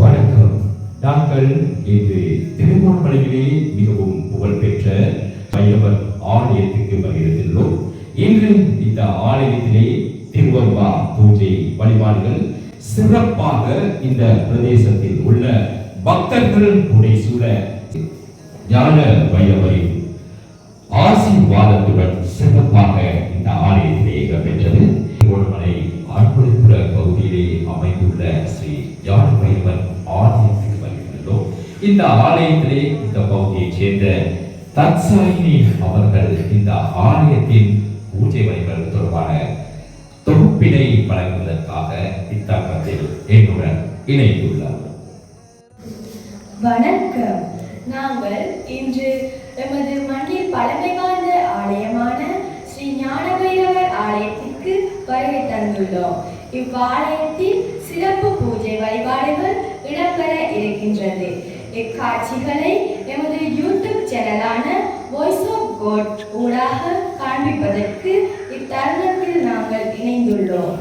வணக்கம். நாங்கள் இன்று திருகோணமலையிலே மிகவும் புகழ்பெற்ற வைரவர் ஆலயத்துக்கு வருகிறோம். இன்று இந்த ஆலயத்திலே திருவம்பா பூஜை வழிபாடுகள் சிறப்பாக இந்த பிரதேசத்தில் உள்ள பக்தர்கள் புடைசூழ ஞான வைரவரின் ஆசீர்வாதத்துடன் சிறப்பாக இந்த ஆலயத்திலே இடம்பெற்றது. திருகோணமலை ஆழ்புற பகுதியிலே அமைந்துள்ள ஸ்ரீ ஞான வைரவர் ஆலயத்துக்கு வருகின்றோம். இந்த ஆலயத்திலே இந்த பகுதியைச் சேர்ந்த தத்சாயினி அவர்கள் இந்த ஆலயத்தின் பூஜை வழிபாடு தொடர்பான தொகுப்பினை வழங்குவதற்காக இத்தருணத்தில் என்னுடன் இணைந்துள்ளார். வணக்கம். நாங்கள் இன்று எமது மண்ணில் பழமை வாய்ந்த ஆலயமான ஸ்ரீ ஞான வைரவர் ஆலயத்திற்கு வருகை தந்துள்ளோம். இவ்வாலயத்தில் சிறப்பு பூஜை வழிபாடுகள் இடம்பெற இருக்கின்றது. இக்காட்சிகளை எமது யூடியூப் சேனலான வாய்ஸ் ஆஃப் காட் ஊடாக காண்பிப்பதற்கு இத்தருணத்தில் நாங்கள் இணைந்துள்ளோம்.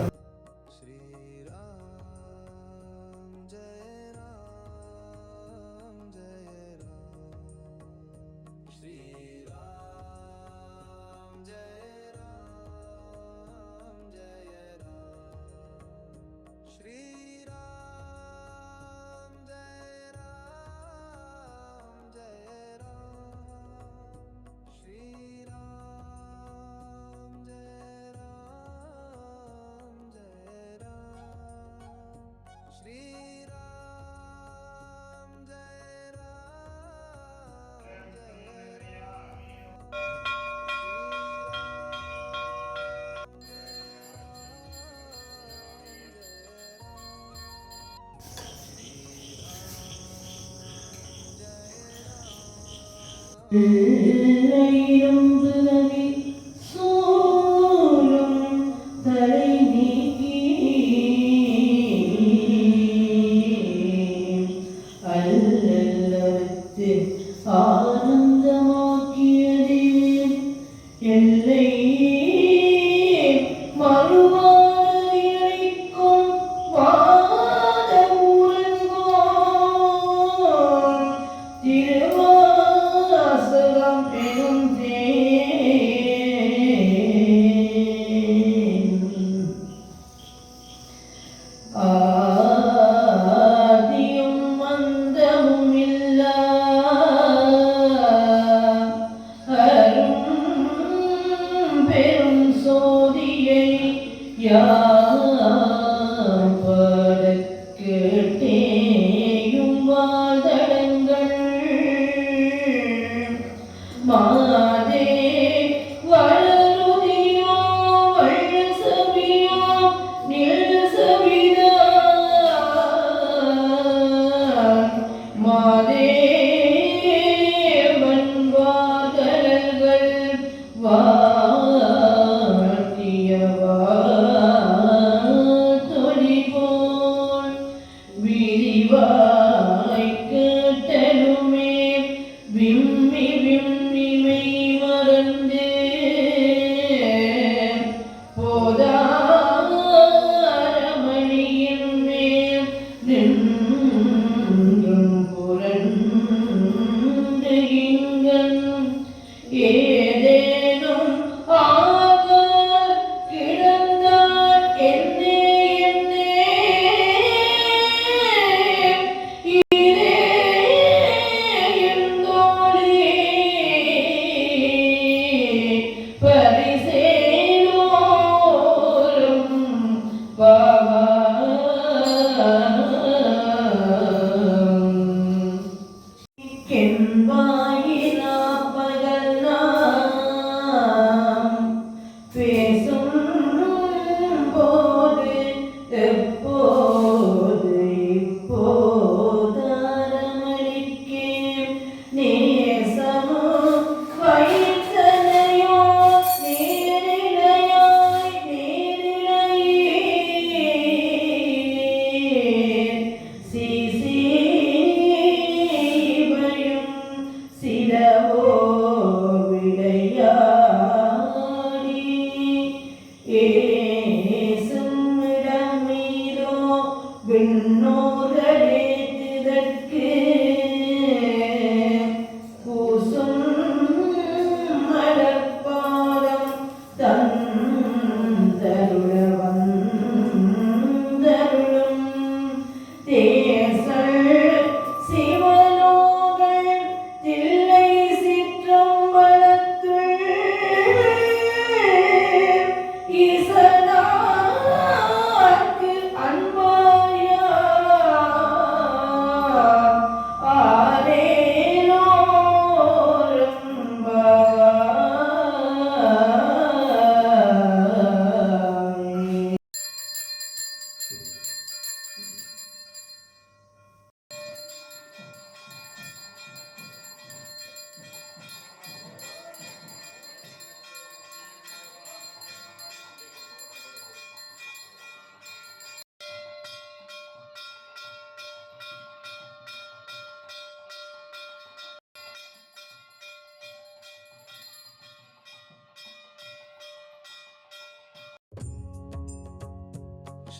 Can buy it up, but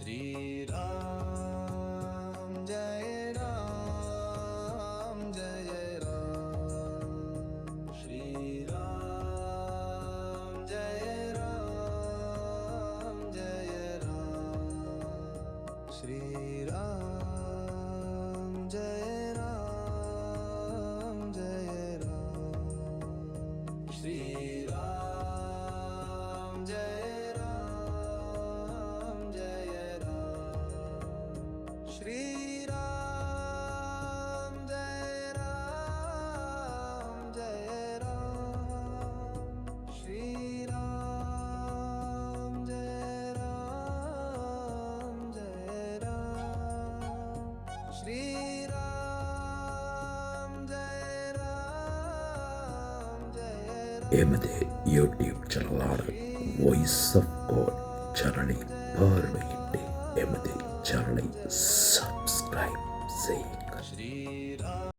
Shriram जय राम जय राम श्रीराम जय राम जय राम श्रीराम जय राम जय राम श्रीराम जय राम जय राम श्रीराम जय राम जय राम श्रीराम जय राम जय राम श्रीराम जय राम जय எமது யூடியூப் சேனலான வாய்ஸ் ஆஃப் காட் சேனலை பார்வையிட்டு எமது சேனலை சப்ஸ்கிரைப் செய்யுங்கள்.